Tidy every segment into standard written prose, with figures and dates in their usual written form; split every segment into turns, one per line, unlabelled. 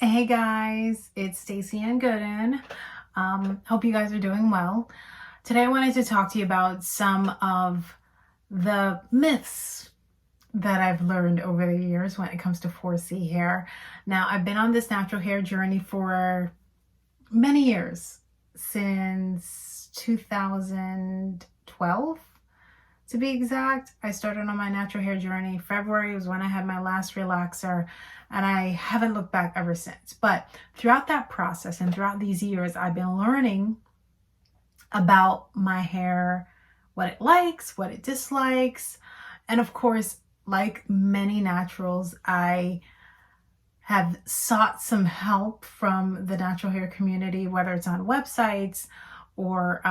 Hey guys, it's Stacy-Ann Gooden. Hope you guys are doing well. Today I wanted to talk to you about some of the myths that I've learned over the years when it comes to 4C hair. Now, I've been on this natural hair journey for many years, since 2012 to be exact. I started on my natural hair journey. February was when I had my last relaxer, and I haven't looked back ever since. But throughout that process and throughout these years, I've been learning about my hair, what it likes, what it dislikes. And of course, like many naturals, I have sought some help from the natural hair community, whether it's on websites or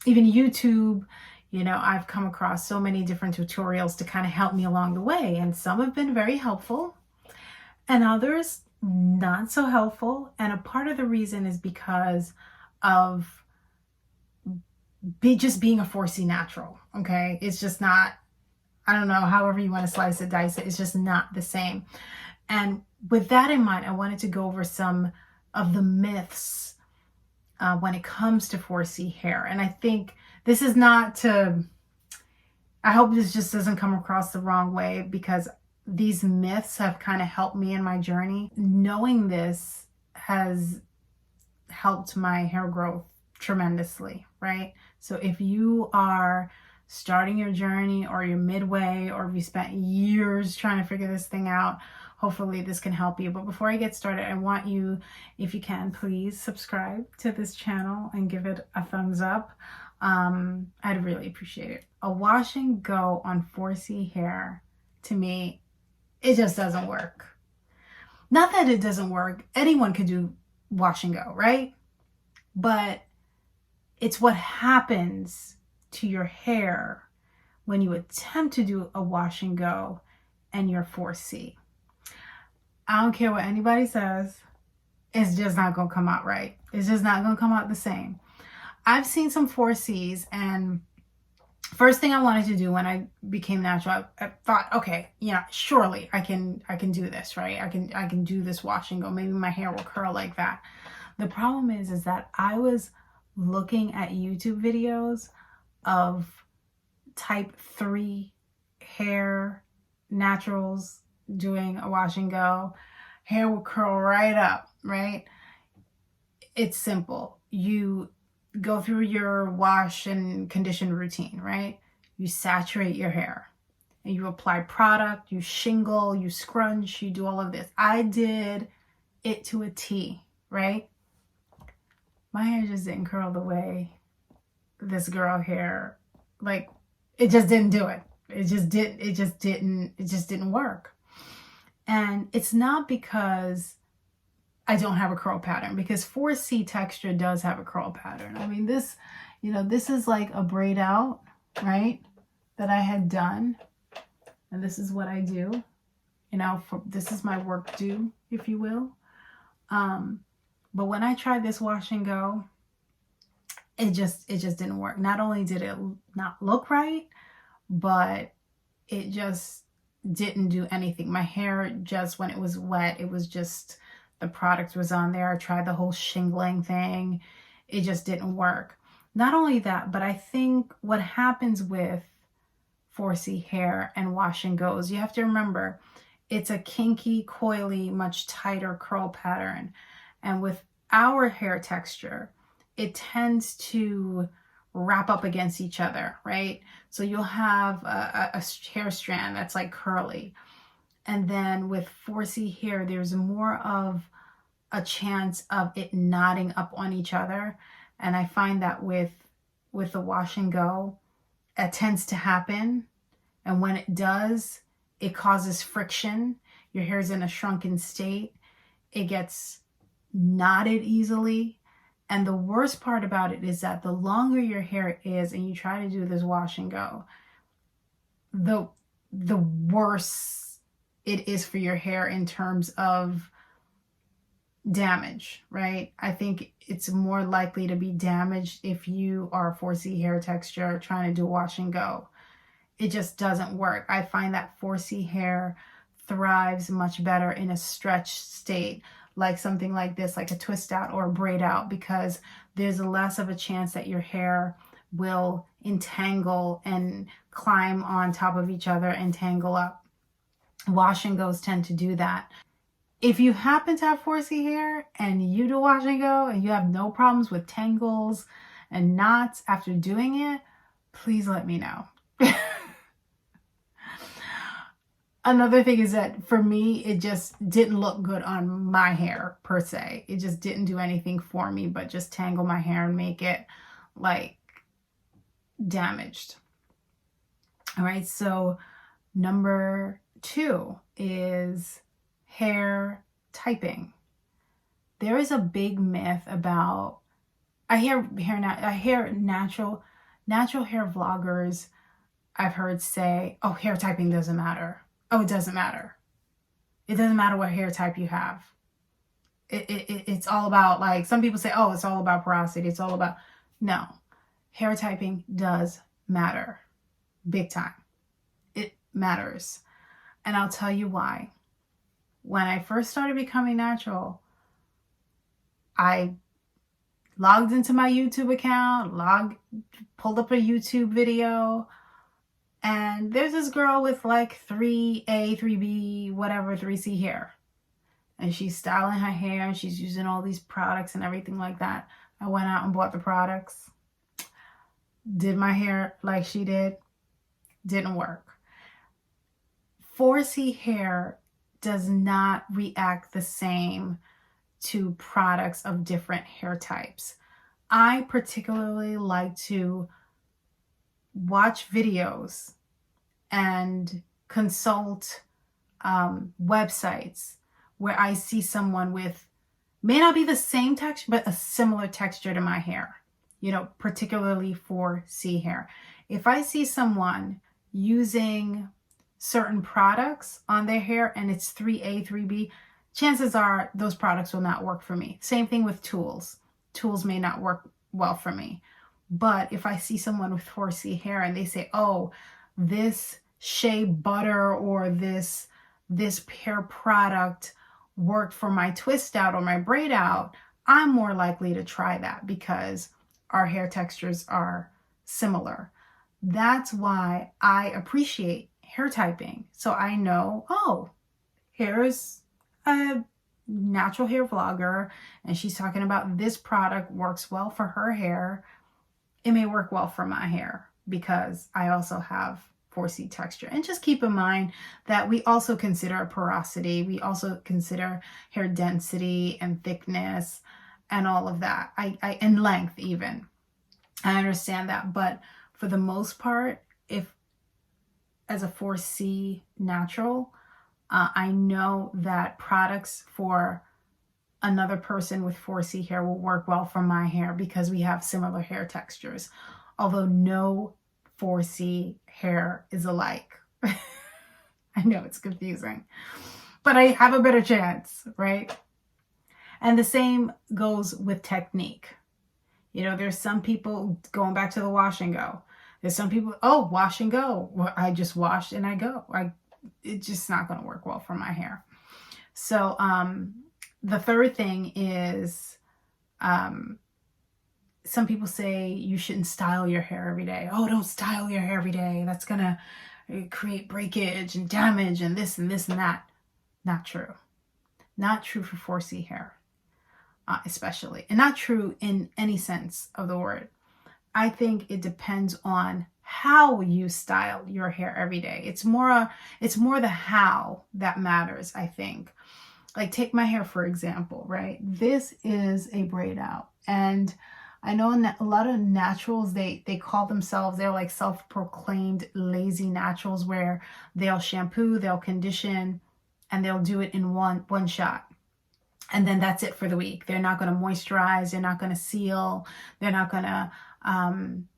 even YouTube. You know, I've come across so many different tutorials to kind of help me along the way, and some have been very helpful and others not so helpful. And a part of the reason is because of just being a 4C natural, okay? It's just not, I don't know, however you want to slice it, dice it, it's just not the same. And with that in mind, I wanted to go over some of the myths when it comes to 4C hair. And I think this is not to, I hope this just doesn't come across the wrong way, because these myths have kind of helped me in my journey. Knowing this has helped my hair growth tremendously, right? So if you are starting your journey, or you're midway, or if you spent years trying to figure this thing out, hopefully this can help you. But before I get started, I want you, if you can, please subscribe to this channel and give it a thumbs up. I'd really appreciate it. A wash and go on 4C hair, to me, it just doesn't work. Not that it doesn't work. Anyone could do wash and go, right? But it's what happens to your hair when you attempt to do a wash and go and you're 4C. I don't care what anybody says. It's just not going to come out right. It's just not going to come out the same. I've seen some 4Cs, and first thing I wanted to do when I became natural, I thought, okay, surely I can do this, right? I can do this wash and go. Maybe my hair will curl like that. The problem is that I was looking at YouTube videos of type 3 hair naturals doing a wash and go. Hair will curl right up, right? It's simple. You go through your wash and condition routine, right? You saturate your hair and you apply product, you shingle, you scrunch, you do all of this. I did it to a T, right? My hair just didn't curl the way this girl hair, like, it just didn't do it. It just didn't work. And it's not because I don't have a curl pattern, because 4C texture does have a curl pattern. I mean, this is like a braid out, right, that I had done. And this is what I do, this is my work do, if you will. But when I tried this wash and go, it just didn't work. Not only did it not look right, but it just didn't do anything. My hair just, when it was wet, it was just, the product was on there. I tried the whole shingling thing. It just didn't work. Not only that, but I think what happens with 4C hair and wash and goes, you have to remember, it's a kinky, coily, much tighter curl pattern. And with our hair texture, it tends to wrap up against each other, right? So you'll have a hair strand that's like curly. And then with 4C hair, there's more of a chance of it knotting up on each other. And I find that with the wash and go, it tends to happen. And when it does, it causes friction. Your hair's in a shrunken state. It gets knotted easily. And the worst part about it is that the longer your hair is and you try to do this wash and go, the worse it is for your hair in terms of damage, right? I think it's more likely to be damaged if you are a 4C hair texture trying to do wash and go. It just doesn't work. I find that 4C hair thrives much better in a stretched state, like something like this, like a twist out or a braid out, because there's less of a chance that your hair will entangle and climb on top of each other and tangle up. Wash and goes tend to do that. If you happen to have 4C hair and you do wash and go and you have no problems with tangles and knots after doing it, please let me know. Another thing is that for me, it just didn't look good on my hair per se. It just didn't do anything for me but just tangle my hair and make it like damaged. All right, so number 2 is hair typing. There is a big myth about, I hear natural hair vloggers I've heard say, oh, hair typing doesn't matter. Oh, it doesn't matter. It doesn't matter what hair type you have. It's all about, like, some people say, oh, it's all about porosity. It's all about, no. Hair typing does matter. Big time. It matters. And I'll tell you why. When I first started becoming natural, I logged into my YouTube account, pulled up a YouTube video, and there's this girl with like 3A, 3B, whatever, 3C hair. And she's styling her hair and she's using all these products and everything like that. I went out and bought the products. Did my hair like she did. Didn't work. 4C hair does not react the same to products of different hair types. I particularly like to watch videos and consult websites where I see someone with, may not be the same texture, but a similar texture to my hair, particularly 4C hair. If I see someone using certain products on their hair and it's 3A, 3B, chances are those products will not work for me. Same thing with tools. Tools may not work well for me. But if I see someone with 4C hair and they say, oh, this shea butter or this hair product worked for my twist out or my braid out, I'm more likely to try that because our hair textures are similar. That's why I appreciate hair typing. So I know, oh, here's a natural hair vlogger and she's talking about this product works well for her hair. It may work well for my hair because I also have 4C texture. And just keep in mind that we also consider porosity. We also consider hair density and thickness and all of that. And length even. I understand that. But for the most part, if as a 4C natural, I know that products for another person with 4C hair will work well for my hair because we have similar hair textures. Although no 4C hair is alike. I know it's confusing, but I have a better chance, right? And the same goes with technique. There's some people, going back to the wash and go, there's some people, oh, wash and go. Well, I just washed and I go. It's just not going to work well for my hair. So, the third thing is, some people say you shouldn't style your hair every day. Oh, don't style your hair every day. That's going to create breakage and damage and this and this and that. Not true. Not true for 4C hair, especially. And not true in any sense of the word. I think it depends on how you style your hair every day. It's more the how that matters, I think. Like, take my hair, for example, right? This is a braid out. And I know a lot of naturals, they call themselves, they're like self-proclaimed lazy naturals where they'll shampoo, they'll condition, and they'll do it in one shot. And then that's it for the week. They're not going to moisturize. They're not going to seal. They're not going to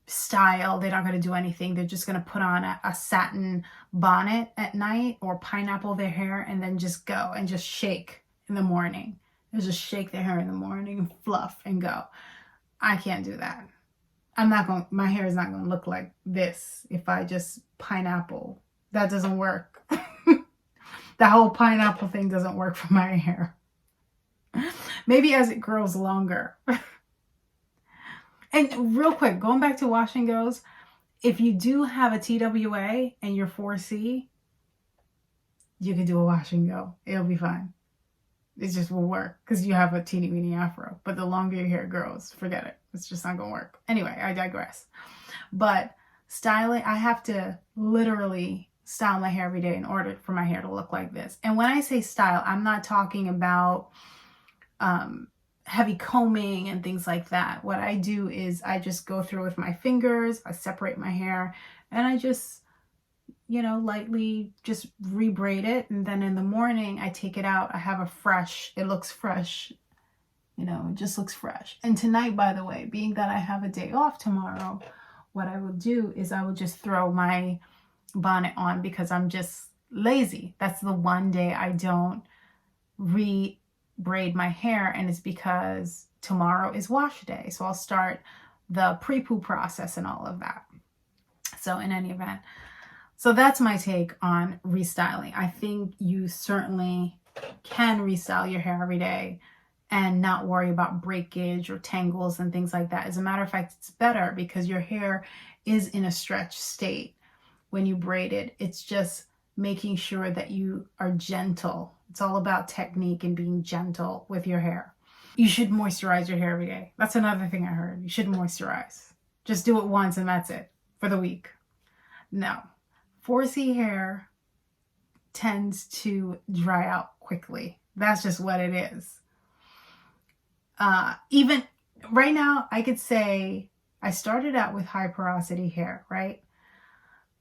style. They're not going to do anything. They're just going to put on a satin bonnet at night or pineapple their hair and then just go and just shake in the morning. They just shake their hair in the morning and fluff and go. I can't do that. My hair is not going to look like this if I just pineapple. That doesn't work. The whole pineapple thing doesn't work for my hair. Maybe as it grows longer. And real quick, going back to wash and goes, if you do have a TWA and you're 4C, you can do a wash and go. It'll be fine. It just will work because you have a teeny weeny afro. But the longer your hair grows, forget it. It's just not going to work. Anyway, I digress. But styling, I have to literally style my hair every day in order for my hair to look like this. And when I say style, I'm not talking about heavy combing and things like that. What I do is I just go through with my fingers, I separate my hair, and I just, you know, lightly just rebraid it. And then in the morning, I take it out. I have a fresh, it looks fresh, you know, it just looks fresh. And tonight, by the way, being that I have a day off tomorrow, what I will do is I will just throw my bonnet on because I'm just lazy. That's the one day I don't braid my hair, and it's because tomorrow is wash day. So I'll start the pre-poo process and all of that. So in any event, so that's my take on restyling. I think you certainly can restyle your hair every day and not worry about breakage or tangles and things like that. As a matter of fact, it's better because your hair is in a stretched state when you braid it. It's just making sure that you are gentle. It's all about technique and being gentle with your hair. You should moisturize your hair every day. That's another thing I heard. You should moisturize. Just do it once and that's it for the week. No. 4C hair tends to dry out quickly. That's just what it is. Even right now, I could say I started out with high porosity hair, right?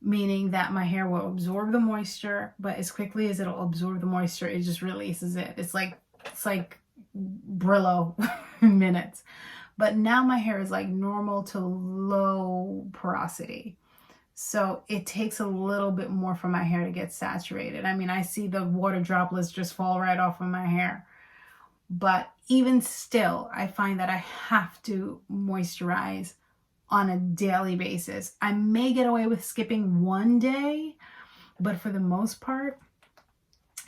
Meaning that my hair will absorb the moisture, but as quickly as it'll absorb the moisture, it just releases it. It's like Brillo in minutes. But now my hair is like normal to low porosity. So it takes a little bit more for my hair to get saturated. I mean, I see the water droplets just fall right off of my hair. But even still, I find that I have to moisturize on a daily basis. I may get away with skipping one day, but for the most part,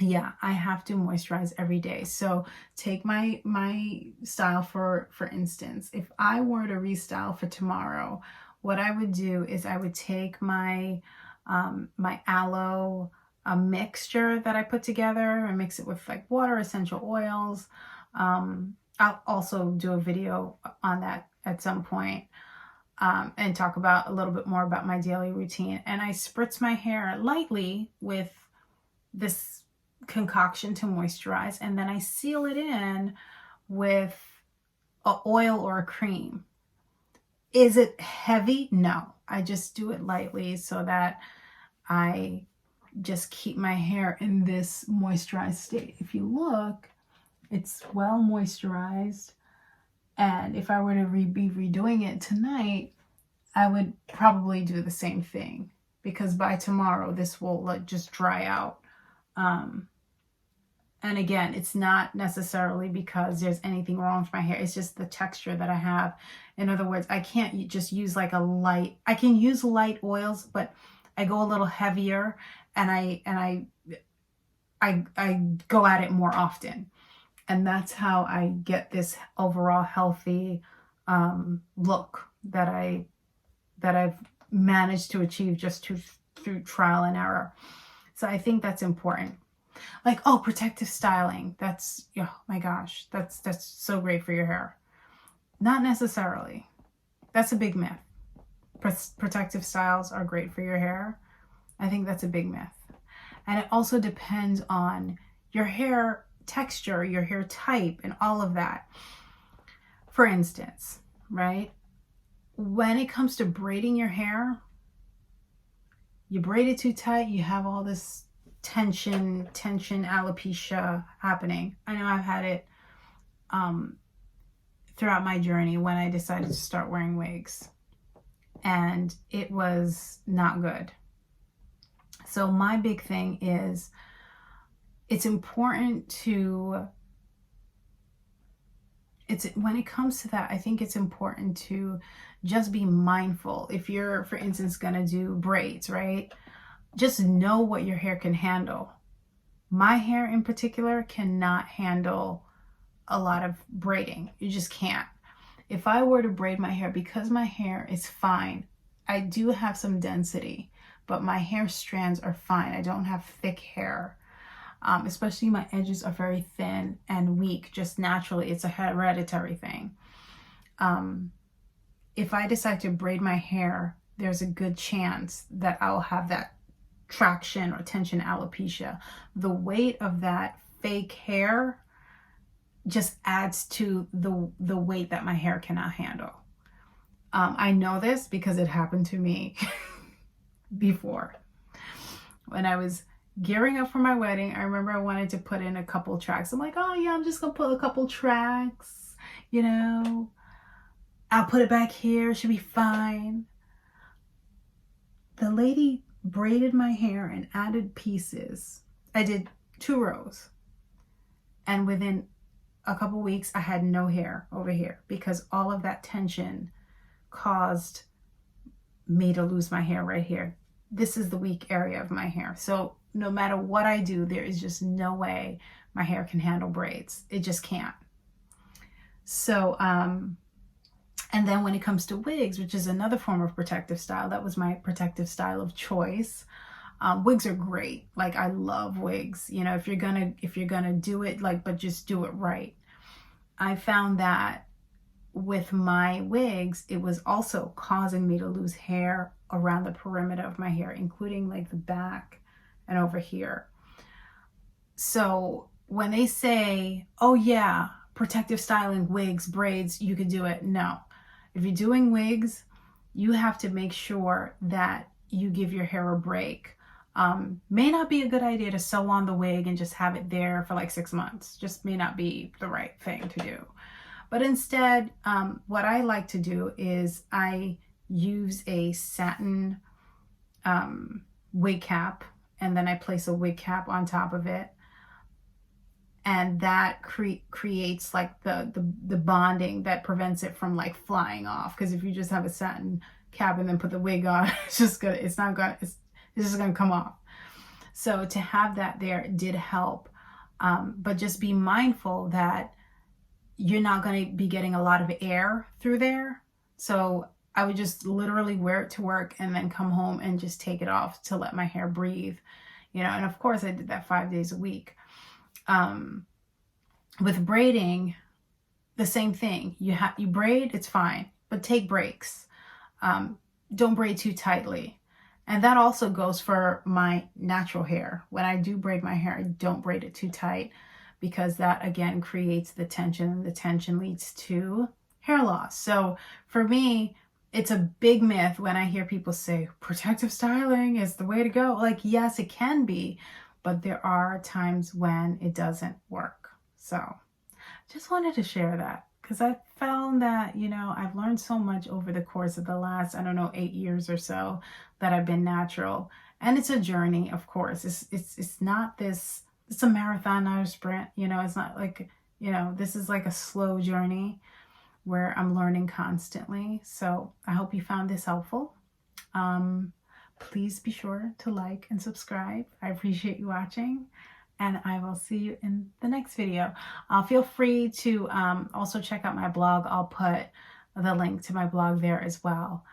yeah, I have to moisturize every day. So take my style for instance, if I were to restyle for tomorrow, what I would do is I would take my my aloe mixture that I put together and mix it with like water, essential oils. I'll also do a video on that at some point. And talk about a little bit more about my daily routine. And I spritz my hair lightly with this concoction to moisturize, and then I seal it in with an oil or a cream. Is it heavy? No, I just do it lightly so that I just keep my hair in this moisturized state. If you look, it's well moisturized. And if I were to be redoing it tonight, I would probably do the same thing because by tomorrow this will just dry out. And again, it's not necessarily because there's anything wrong with my hair. It's just the texture that I have. In other words, I can't just use like a light. I can use light oils, but I go a little heavier and I go at it more often. And that's how I get this overall healthy look that I've managed to achieve just through trial and error. So I think that's important. Like, oh, protective styling. That's, oh my gosh, that's so great for your hair. Not necessarily. That's a big myth. Protective styles are great for your hair. I think that's a big myth. And it also depends on your hair texture, your hair type, and all of that. For instance, right? When it comes to braiding your hair, you braid it too tight, you have all this tension, alopecia happening. I know I've had it throughout my journey when I decided to start wearing wigs, and it was not good. So my big thing is it's important to, when it comes to that, I think it's important to just be mindful. If you're, for instance, gonna do braids, right? Just know what your hair can handle. My hair in particular cannot handle a lot of braiding. You just can't. If I were to braid my hair, because my hair is fine, I do have some density, but my hair strands are fine. I don't have thick hair. Especially my edges are very thin and weak, just naturally. It's a hereditary thing. If I decide to braid my hair, there's a good chance that I'll have that traction or tension alopecia. The weight of that fake hair just adds to the weight that my hair cannot handle. I know this because it happened to me before. When I was gearing up for my wedding, I remember I wanted to put in a couple tracks. I'm like, oh yeah, I'm just gonna put a couple tracks, you know, I'll put it back here, it should be fine. The lady braided my hair and added pieces. I did 2 rows, and within a couple weeks I had no hair over here because all of that tension caused me to lose my hair right here. This is the weak area of my hair. So no matter what I do, there is just no way my hair can handle braids. It just can't. So, and then when it comes to wigs, which is another form of protective style, that was my protective style of choice. Wigs are great. Like, I love wigs. You know, if you're gonna do it, like, but just do it right. I found that with my wigs, it was also causing me to lose hair around the perimeter of my hair, including like the back and over here. So when they say, oh yeah, protective styling, wigs, braids, you could do it. No. If you're doing wigs, you have to make sure that you give your hair a break. May not be a good idea to sew on the wig and just have it there for like 6 months. Just may not be the right thing to do. But instead, what I like to do is I use a satin wig cap, and then I place a wig cap on top of it. And that creates like the bonding that prevents it from like flying off. Because if you just have a satin cap and then put the wig on, it's just gonna come off. So to have that there did help. But just be mindful that you're not going to be getting a lot of air through there. So I would just literally wear it to work and then come home and just take it off to let my hair breathe, you know. And of course I did that 5 days a week. With braiding, the same thing. You braid, it's fine, but take breaks. Don't braid too tightly. And that also goes for my natural hair. When I do braid my hair, I don't braid it too tight, because that again creates the tension, and the tension leads to hair loss. So for me, it's a big myth when I hear people say protective styling is the way to go. Like, yes, it can be, but there are times when it doesn't work. So just wanted to share that, because I found that, you know, I've learned so much over the course of the last, I don't know, 8 years or so that I've been natural. And it's a journey, of course. It's not this, it's a marathon, not a sprint. You know, it's not like, you know, this is like a slow journey where I'm learning constantly. So I hope you found this helpful. Please be sure to like and subscribe. I appreciate you watching, and I will see you in the next video. Feel free to also check out my blog. I'll put the link to my blog there as well.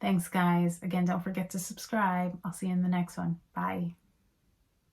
Thanks, guys. Again, don't forget to subscribe. I'll see you in the next one. Bye.